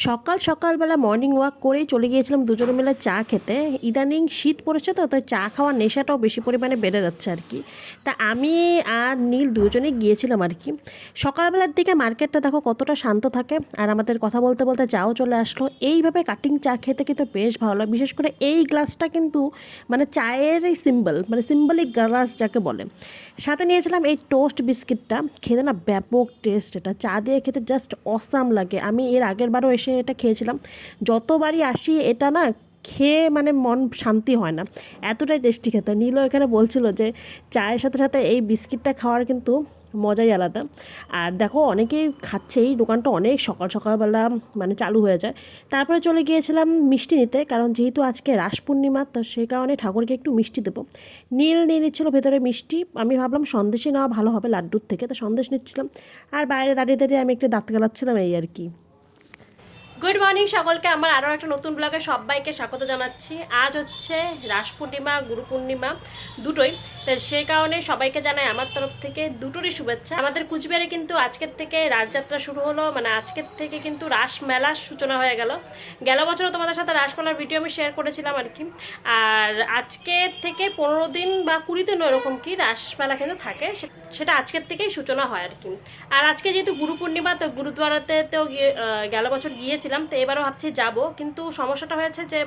সকাল সকালবেলা morning walk করেই চলে গিয়েছিলাম দুজনে মিলে চা খেতে। ইদানিং শীত পড়েছে তো, তাই চা খাওয়ার নেশাটাও বেশি পরিমাণে বেড়ে যাচ্ছে আর কি। তা আমি আর নীল দুজনেই গিয়েছিলাম আর কি। সকালবেলার দিকে মার্কেটটা দেখো কতটা শান্ত থাকে, আর আমাদের কথা বলতে বলতে চাও চলে আসলো। এইভাবে কাটিং চা খেতে কিন্তু বেশ ভালো লাগে। বিশেষ করে এই গ্লাসটা কিন্তু মানে চায়ের সিম্বল, মানে সিম্বলিক গ্লাস যাকে বলে। সাথে নিয়েছিলাম এই টোস্ট বিস্কিটটা, খেতে না ব্যাপক টেস্ট। এটা চা দিয়ে খেতে জাস্ট অসাম লাগে। আমি এর আগের বারও এসে এটা খেয়েছিলাম, যতবারই আসি এটা না খেয়ে মানে মন শান্তি হয় না, এতটাই টেস্টি খেতে। নীলও এখানে বলছিল যে চায়ের সাথে সাথে এই বিস্কিটটা খাওয়ার কিন্তু মজাই আলাদা। আর দেখো অনেকেই খাচ্ছে, এই দোকানটা অনেক সকাল সকালবেলা মানে চালু হয়ে যায়। তারপরে চলে গিয়েছিলাম মিষ্টি নিতে, কারণ যেহেতু আজকে রাস পূর্ণিমা, তো সেই কারণে ঠাকুরকে একটু মিষ্টি দেবো। নীল নিয়ে নিচ্ছিল ভেতরে মিষ্টি, আমি ভাবলাম সন্দেশে নেওয়া ভালো হবে লাড্ডুর থেকে, তো সন্দেশ নিচ্ছিলাম। আর বাইরে দাঁড়িয়ে দাঁড়িয়ে আমি একটু দাঁত গালাচ্ছিলাম, এই আর কি। গুড মর্নিং সকলকে, আমার আরও একটা নতুন ব্লগে সবাইকে স্বাগত জানাচ্ছি। আজ হচ্ছে রাস পূর্ণিমা, গুরু পূর্ণিমা দুটোই, তো সেই কারণে সবাইকে জানাই আমার তরফ থেকে দুটোরই শুভেচ্ছা। আমাদের কুচবিহারে কিন্তু আজকের থেকে রাসযাত্রা শুরু হলো, মানে আজকের থেকে কিন্তু রাস মেলার সূচনা হয়ে গেল। গেল বছরও তোমাদের সাথে রাসমেলার ভিডিও আমি শেয়ার করেছিলাম আর কি। আর আজকে থেকে 15 দিন বা 20 দিন এরকম কি রাসমেলা কিন্তু থাকে, সেটা আজকের থেকেই সূচনা হয় আর কি। আর আজকে যেহেতু গুরু পূর্ণিমা, তো গুরুদ্বারাতেও গেল বছর গিয়েছিলাম, তো এবারও ভাবছি যাব। কিন্তু সমস্যাটা হয়েছে যে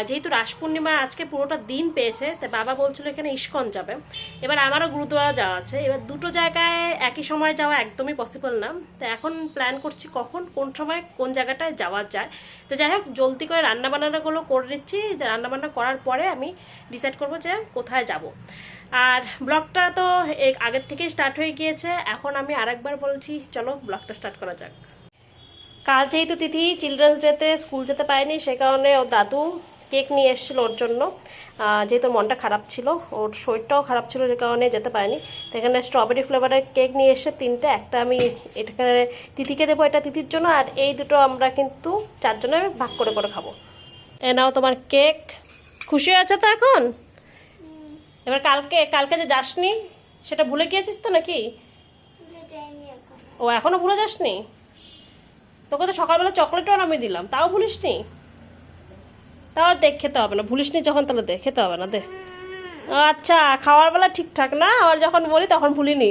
যেহেতু রাস পূর্ণিমা আজকে পুরোটা দিন পেয়েছে, তো বাবা বলছিল এখানে ইস্কন যাবে। এবার আমারও গুরুদ্বারা যাওয়া আছে, এবার দুটো জায়গায় একই সময় যাওয়া একদমই পসিবল না। তো এখন প্ল্যান করছি কখন কোন সময় কোন জায়গাটায় যাওয়া যায়। তো যাই হোক, জলদি করে রান্নাবান্নাগুলো করে নিচ্ছি, রান্নাবান্না করার পরে আমি ডিসাইড করবো যে কোথায় যাব। আর ব্লগটা তো আগের থেকেই স্টার্ট হয়ে গিয়েছে, এখন আমি আরেকবার বলছি চলো ব্লগটা স্টার্ট করা যাক। কাল যেহেতু তিথি চিলড্রেন্স ডেতে স্কুল যেতে পারেনি, সে কারণে ওর দাদু কেক নিয়ে এসেছিল ওর জন্য। যেহেতু মনটা খারাপ ছিল, ওর শরীরটাও খারাপ ছিল, যে কারণে যেতে পারেনি। তো এখানে স্ট্রবেরি ফ্লেভারের কেক নিয়ে এসে তিনটে, একটা আমি এখানে তিথিকে দেবো, এটা তিথির জন্য, আর এই দুটো আমরা কিন্তু চারজনের ভাগ করে করে খাবো। এ নাও তোমার কেক। খুশি হয়েছে তো এখন? এবার কালকে কালকে যে যাসনি সেটা ভুলে গিয়েছিস তো নাকি? ও এখনো ভুলে যাসনি? তোকে তো সকালবেলা চকলেটও আমি দিলাম, তাও ভুলিসনি? তাও দেখ, খেতে হবে না, ভুলিসনি যখন, তাহলে দে, খেতে হবে না, দে। আচ্ছা, খাওয়ার বেলা ঠিকঠাক না, আর যখন বলি তখন ভুলিনি।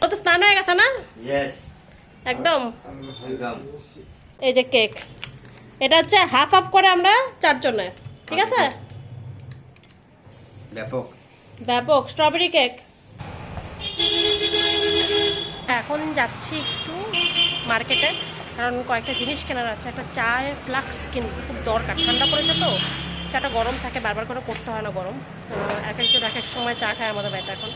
ও তো স্নান হয়ে গেছে না? একদম। এই যে কেক, এটা হচ্ছে হাফ হাফ করে আমরা চারজনে, ঠিক আছে? ব্যাপক ব্যাপক স্ট্রবেরি কেক। এখন যাচ্ছি একটু মার্কেটে, কারণ কয়েকটা জিনিস কেনার আছে। একটা চায়ের ফ্লাক্স কিনতে খুব দরকার, ঠান্ডা পড়েছে তো, চাটা গরম থাকে, বারবার করে করতে হয় না গরম। এক একজন এক এক সময় চা খায় আমাদের বাড়িতে এখন,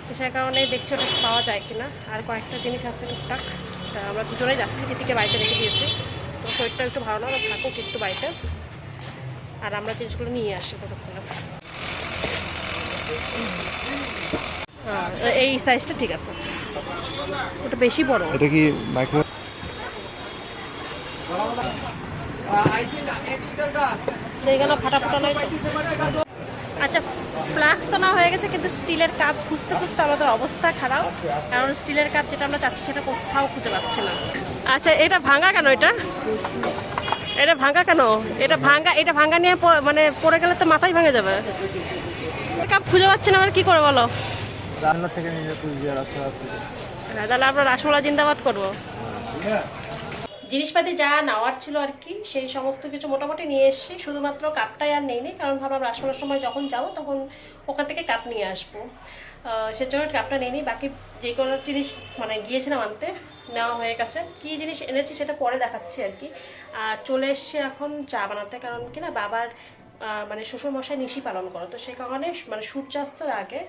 তো সে কারণে দেখছি ওটা পাওয়া যায় কিনা। আর কয়েকটা জিনিস আছে টুকটাক, তা আমরা দুজনেই যাচ্ছি, দিদিকে বাড়িতে রেখে দিয়েছি। তো শরীরটা একটু ভালো না, থাকুক একটু বাড়িতে, আর আমরা জিনিসগুলো নিয়ে আসি ততক্ষণে। এই সাইজটা ঠিক আছে, ওটা বেশি বড়। এটা কি মাইক্রো? ফাটা ফাটা নাই। আচ্ছা, ফ্লাক্স তো না হয়ে গেছে, কিন্তু স্টিলের কাপ খুঁজতে খুঁজতে আমাদের অবস্থা খারাপ, কারণ স্টিলের কাপ যেটা আমরা চাচ্ছি সেটা কোথাও খুঁজে পাচ্ছি না। আচ্ছা, এটা ভাঙা কেন? এটা ভাঙা কেন? এটা ভাঙা নিয়ে মানে পড়ে গেলে তো মাথায় ভেঙে যাবে। কাপ খুঁজে পাচ্ছি না, আমরা কি করে বলো? রান্না থেকে নিয়ে হ্যাঁ, তাহলে আমরা রাসমলা জিন্দাবাদ করবো। জিনিসপাতি যা নেওয়ার ছিল আর কি, সেই সমস্ত কিছু মোটামুটি নিয়ে এসেছি, শুধুমাত্র কাপটাই আর নেই, কারণ ভাবলাম রাসমলার সময় যখন যাবো তখন ওখান থেকে কাপ নিয়ে আসবো, সেজন্য কাপটা নেই। বাকি যে কোনো জিনিস মানে গিয়েছিলাম আনতে, নেওয়া হয়ে গেছে। কী জিনিস এনেছি সেটা পরে দেখাচ্ছি আর কি। আর চলে এসছি এখন চা বানাতে, কারণ কি না বাবার মানে শ্বশুরমশাই নিশি পালন করো, তো সে কারণে মানে সূর্যাস্তের আগে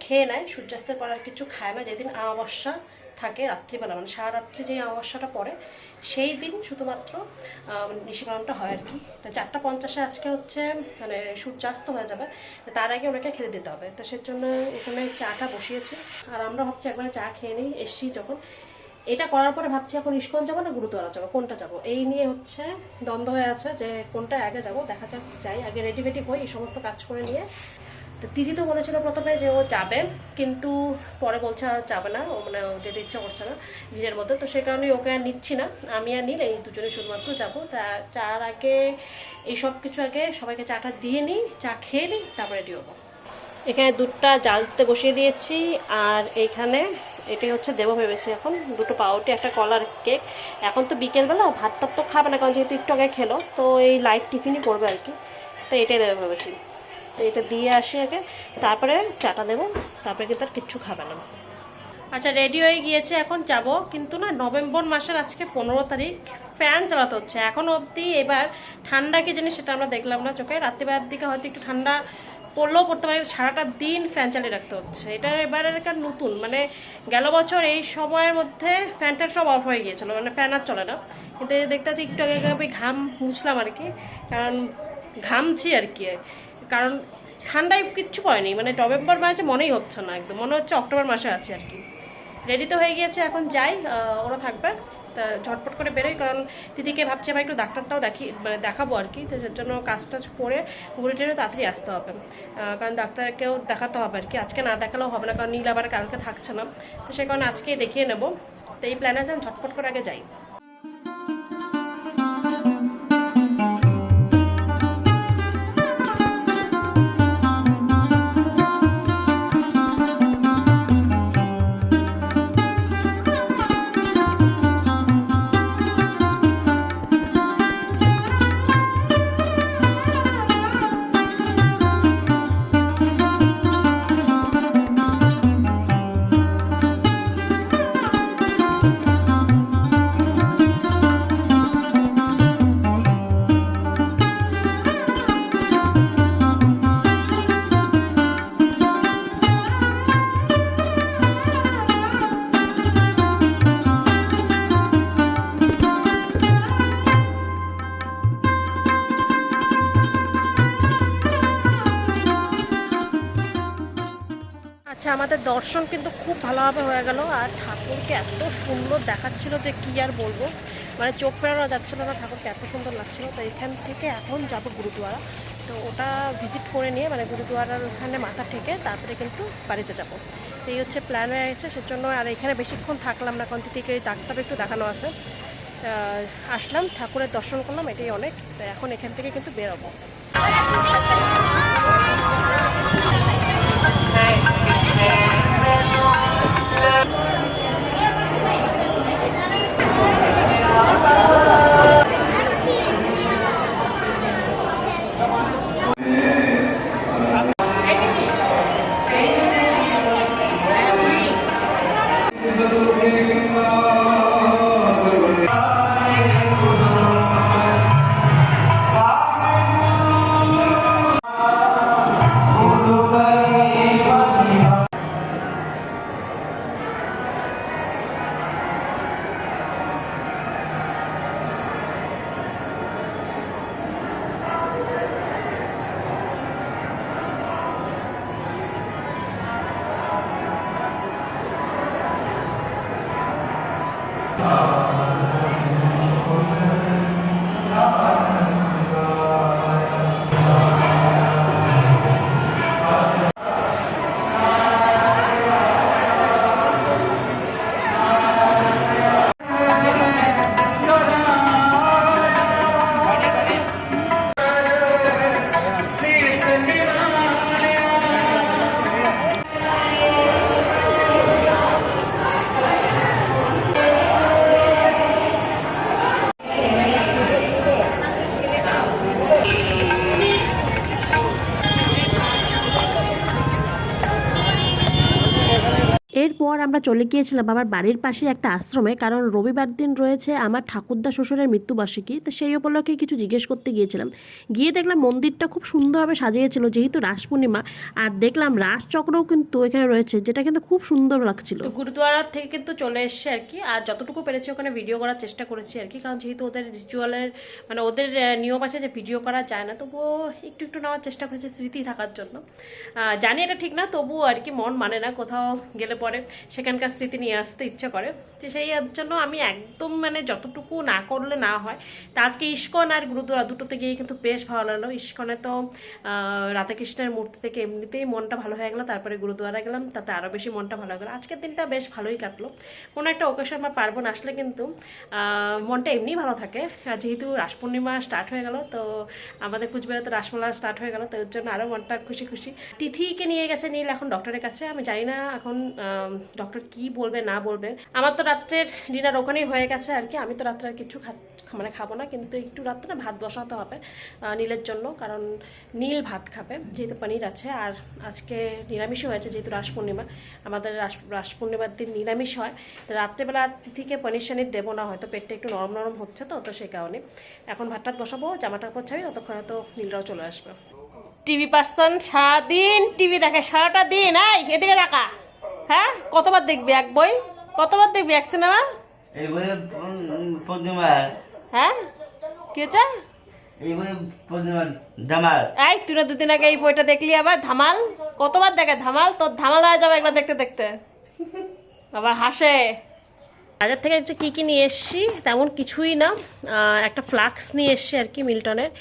খেয়ে নেয়, সূর্যাস্তের পর আর কিছু খায় না। যেদিন অমাবস্যা থাকে রাত্রিবেলা, মানে সারা রাত্রি যে অমাবস্যাটা পড়ে সেই দিন শুধুমাত্র নিশি পালনটা হয় আর কি। তো 4:50 আজকে হচ্ছে মানে সূর্যাস্ত হয়ে যাবে, তার আগে ওনাকে খেতে দিতে হবে। তো সেই জন্য এখানে চাটা বসিয়েছি, আর আমরা ভাবছি একবারে চা খেয়ে নিই এসছি যখন। এটা করার পরে ভাবছি এখন ইস্কন যাবো না গুরুদ্বারা যাবো, কোনটা যাবো এই নিয়ে হচ্ছে দ্বন্দ্ব হয়ে আছে, যে কোনটা আগে যাবো। দেখা যাক, যাই আগে, রেডি হই, এই সমস্ত কাজ করে নিয়ে তো দিদি তো বলেছিল প্রথমে যে ও যাবে, কিন্তু পরে বলছে আর যাবে না, ও মানে ও যেতে ইচ্ছা করছে না ভিড়ের মধ্যে। তো সে কারণে ওকে আর নিচ্ছি না, আমি আর নীল এই দুজনে শুধুমাত্র যাবো। তা চার আগে এই সব কিছু আগে সবাইকে চাটা দিয়ে নিই, চা খেয়ে নিই, তারপরে রেডি হবো। এখানে দুধটা জ্বালতে বসিয়ে দিয়েছি, আর এইখানে এটাই হচ্ছে দেবো ভেবেছি এখন, দুটো পাউরুটি একটা কলার কেক। এখন তো বিকেলবেলা ভাত টাত তো খাবে না, কারণ যেহেতু একটু আগে খেলো, তো এই লাইট টিফিনই করবে আর কি। তো এটাই দেবো ভেবেছি। তো এটা দিয়ে আসি আগে, তারপরে চাটা দেবো, তারপরে কিন্তু আর কিচ্ছু খাবে না। আচ্ছা, রেডি হয়ে গিয়েছে, এখন যাব। কিন্তু না, নভেম্বর মাসের আজকে 15 তারিখ, ফ্যান চালাতে হচ্ছে এখন অবধি। এবার ঠান্ডা কি জিনিস সেটা আমরা দেখলাম না চোখে, রাত্রিবেলার দিকে হয়তো একটু ঠান্ডা পড়লেও পড়তে পারে, সারাটা দিন ফ্যান চালিয়ে রাখতে হচ্ছে। এটা এবারের একটা নতুন, মানে গেল বছর এই সময়ের মধ্যে ফ্যানটা সব অফ হয়ে গিয়েছিল, মানে ফ্যান আর চলে না। কিন্তু এই দেখতে হচ্ছে একটু আগে আমি ঘাম মুছলাম আর কি, কারণ ঘামছি আর কি, কারণ ঠান্ডায় কিচ্ছু পড়েনি, মানে নভেম্বর মাসে মনেই হচ্ছে না, একদম মনে হচ্ছে অক্টোবর মাসে আছে আর কি। রেডি তো হয়ে গিয়েছে, এখন যাই, ওরা থাকবে। তা ঝটপট করে বেরোই, কারণ দিদিকে ভাবছি ভাই একটু ডাক্তারটাও মানে দেখাবো আর কি। তো এর জন্য কাজ টাজ করে ঘুরে টেরে তাড়াতাড়ি আসতে হবে, কারণ ডাক্তারকেও দেখাতে হবে আর কি। আজকে না দেখালেও হবে না, কারণ নীল আবার কালকে থাকছে না, তো সে কারণে আজকেই দেখিয়ে নেবো। তো এই প্ল্যান আছে, আমি ঝটপট করে আগে যাই। আচ্ছা, আমাদের দর্শন কিন্তু খুব ভালোভাবে হয়ে গেল, আর ঠাকুরকে এত সুন্দর দেখাচ্ছিল যে কি আর বলবো, মানে চোখ ফেরানো যাচ্ছিল না, ঠাকুরকে এত সুন্দর লাগছিল। তো এখান থেকে এখন যাব গুরুদুয়ারা, তো ওটা ভিজিট করে নিয়ে, মানে গুরুদুয়ারার ওখানে মাথা থেকে তারপরে কিন্তু বাড়িতে যাব। এই হচ্ছে প্ল্যান হয়ে গেছে, সেজন্য আর এখানে বেশিক্ষণ থাকলাম না, কারণ থেকে ডাক্তার একটু দেখানো আছে। আসলাম, ঠাকুরের দর্শন করলাম, এটাই অনেক। তো এখন এখান থেকে কিন্তু বেরোবো। এরপর আমরা চলে গিয়েছিলাম আমার বাড়ির পাশে একটা আশ্রমে, কারণ রবিবার দিন রয়েছে আমার ঠাকুরদা শ্বশুরের মৃত্যুবার্ষিকী। তো সেই উপলক্ষে কিছু জিজ্ঞেস করতে গিয়েছিলাম, গিয়ে দেখলাম মন্দিরটা খুব সুন্দরভাবে সাজিয়েছিল, যেহেতু রাস পূর্ণিমা, আর দেখলাম রাসচক্রও কিন্তু এখানে রয়েছে, যেটা কিন্তু খুব সুন্দর লাগছিল। তো গুরুদুয়ারা থেকে কিন্তু চলে এসছে আর কি, আর যতটুকু পেরেছি ওখানে ভিডিও করার চেষ্টা করেছি আর কি, কারণ যেহেতু ওদের রিচুয়ালের মানে ওদের নিয়ম আছে যে ভিডিও করা যায় না, তবুও একটু একটু নেওয়ার চেষ্টা করেছি স্মৃতি থাকার জন্য। জানি এটা ঠিক না, তবুও আর কি মন মানে না কোথাও গেলে পরে সেখানকার স্মৃতি নিয়ে আসতে ইচ্ছা করে। তো সেই জন্য আমি একদম মানে যতটুকু না করলে না হয়। তা আজকে ইস্কন আর গুরুদুয়ারা দুটোতে গিয়ে কিন্তু বেশ ভালো লাগলো। ইস্কনে তো রাধাকৃষ্ণের মূর্তি থেকে এমনিতেই মনটা ভালো হয়ে গেলো, তারপরে গুরুদুয়ারা গেলাম, তাতে আরও বেশি মনটা ভালো হয়ে গেলো। আজকের দিনটা বেশ ভালোই কাটলো। কোনো একটা ওকেশন বা পার্বণ আসলে কিন্তু মনটা এমনিই ভালো থাকে। আর যেহেতু রাস পূর্ণিমা স্টার্ট হয়ে গেল, তো আমাদের কুচবিহারে তো রাসমেলা স্টার্ট হয়ে গেল, তো এর জন্য আরও মনটা খুশি খুশি। তিথিকে নিয়ে গেছে নীল এখন ডক্টরের কাছে। আমি জানি না এখন ডক্টর কি বলবে না বলবে। আমার তো রাত্রের ডিনার ওখানেই হয়ে গেছে আর কি। আমি তো রাত্রে আর কিছু মানে খাবো না, কিন্তু একটু রাত্রে ভাত বসাতে হবে নীলের জন্য, কারণ নীল ভাত খাবে যেহেতু পনির আছে। আর আজকে নিরামিষই হয়েছে, যেহেতু রাস পূর্ণিমা, আমাদের রাস পূর্ণিমার দিন নিরামিষ হয়। তো রাত্রেবেলা তিথিকে পনির শানির দেবো না, হয়তো পেটটা একটু নরম নরম হচ্ছে, তো সেই কারণে এখন ভাতটা বসাবো, জামাটা কাপড় ছাড়ি, ততক্ষণে তো নীলরাও চলে আসবে। টিভি পার্সন সারাদিন টিভি দেখে, সারাটা দিন। এই এদিকে দেখা, হ্যাঁ কতবার দেখবি এক বই, কতবার দেখবি এক সিনেমা? এই বইয়ে পূর্ণিমা, হ্যাঁ কি হচ্ছে? এই বইয়ে পূর্ণিমা জামাল। এই তুই না দুদিন আগে এই বইটা দেখলি, আবার ধামাল কতবার দেখে? ধামাল তোর ধামাল হয়ে যাবে এগুলো দেখতে দেখতে, আবার হাসে। বাজার থেকে যে কী কী নিয়ে এসেছি তেমন কিছুই না, একটা ফ্লাক্স নিয়ে এসেছি আর কি মিল্টনের।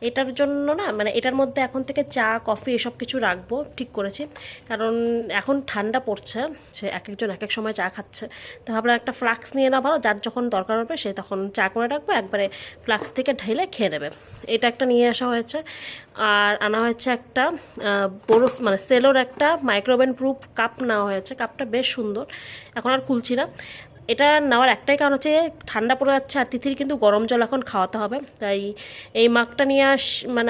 এটার জন্য না, মানে এটার মধ্যে এখন থেকে চা কফি এসব কিছু রাখবো ঠিক করেছি, কারণ এখন ঠান্ডা পড়ছে, সে এক একজন এক এক সময় চা খাচ্ছে। তো ভাবলাম একটা ফ্লাক্স নিয়ে না, ভালো যার যখন দরকার হবে সে তখন চা করে রাখবো, একবারে ফ্লাক্স থেকে ঢেলে খেয়ে নেবে। এটা একটা নিয়ে আসা হয়েছে। আর আনা হয়েছে একটা বড় মানে সেলোর একটা মাইক্রোওভেন প্রুফ কাপ নেওয়া হয়েছে। কাপটা বেশ সুন্দর, এখন আর খুলছি না। এটা নেওয়ার একটাই কারণ হচ্ছে ঠান্ডা পড়ে যাচ্ছে, আর তিথির কিন্তু গরম জল এখন খাওয়াতে হবে, তাই এই মাগটা নিয়ে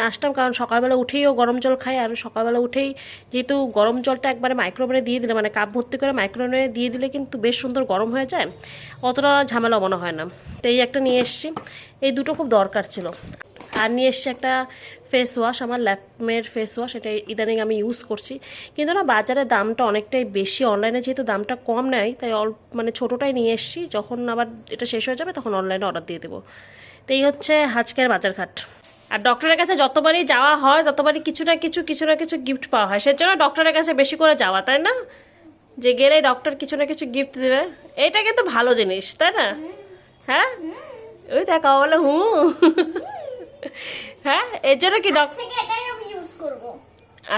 আসলাম, কারণ সকালবেলা উঠেই ও গরম জল খায়। আর সকালবেলা উঠেই যেহেতু গরম জলটা একবারে মাইক্রোওভেনে দিয়ে দিলে, মানে কাপ ভর্তি করে মাইক্রোওভেনে দিয়ে দিলে কিন্তু বেশ সুন্দর গরম হয়ে যায়, অতটা ঝামেলা মনে হয় না। তো এই একটা নিয়ে এসেছি, এই দুটো খুব দরকার ছিল। আর নিয়ে এসছি একটা ফেস ওয়াশ, আমার ল্যাকমের ফেস ওয়াশ, এটা ইদানিং আমি ইউজ করছি, কিন্তু না বাজারে দামটা অনেকটাই বেশি, অনলাইনে যেহেতু দামটা কম নেয় তাই মানে ছোটোটাই নিয়ে এসছি, যখন আবার এটা শেষ হয়ে যাবে তখন অনলাইনে অর্ডার দিয়ে দেবো। তো এই হচ্ছে আজকের বাজারঘাট। আর ডক্টরের কাছে যতবারই যাওয়া হয় ততবারই কিছু না কিছু গিফট পাওয়া হয়, সেজন্য ডক্টরের কাছে বেশি করে যাওয়া, তাই না? যে গেলেই ডক্টর কিছু না কিছু গিফট দেবে, এইটা কিন্তু ভালো জিনিস, তাই না? হ্যাঁ ওই দেখা বলে হ্যাঁ এর জন্য কি এটাই আমি ইউজ করব।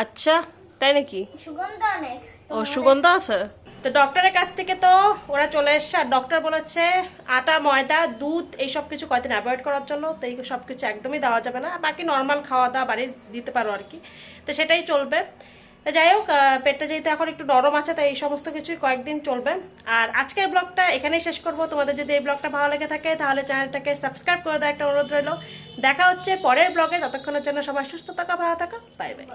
আচ্ছা তাই নাকি? সুগন্ধ অনেক। ও সুগন্ধ আছে। তো ডক্টরের কাছ থেকে তো ওরা চলে এসছে, আর ডক্টর বলেছে আটা ময়দা দুধ এইসব কিছু কয়েকদিন অ্যাভয়েড করার জন্য, তো এই সব কিছু একদমই দেওয়া যাবে না, বাকি নর্মাল খাওয়া দাওয়া বাড়ির দিতে পারো আর কি, তো সেটাই চলবে। তো যাই হোক, পেটটা যেহেতু এখন একটু নরম আছে তাই এই সমস্ত কিছুই কয়েকদিন চলবে। আর আজকের ব্লগটা এখানেই শেষ করব। তোমাদের যদি এই ব্লগটা ভালো লেগে থাকে তাহলে চ্যানেলটাকে সাবস্ক্রাইব করে দেওয়ার একটা অনুরোধ রইল। দেখা হচ্ছে পরের ব্লগে, ততক্ষণের জন্য সবাই সুস্থ থাকা, ভালো থাকা, বাই বাই।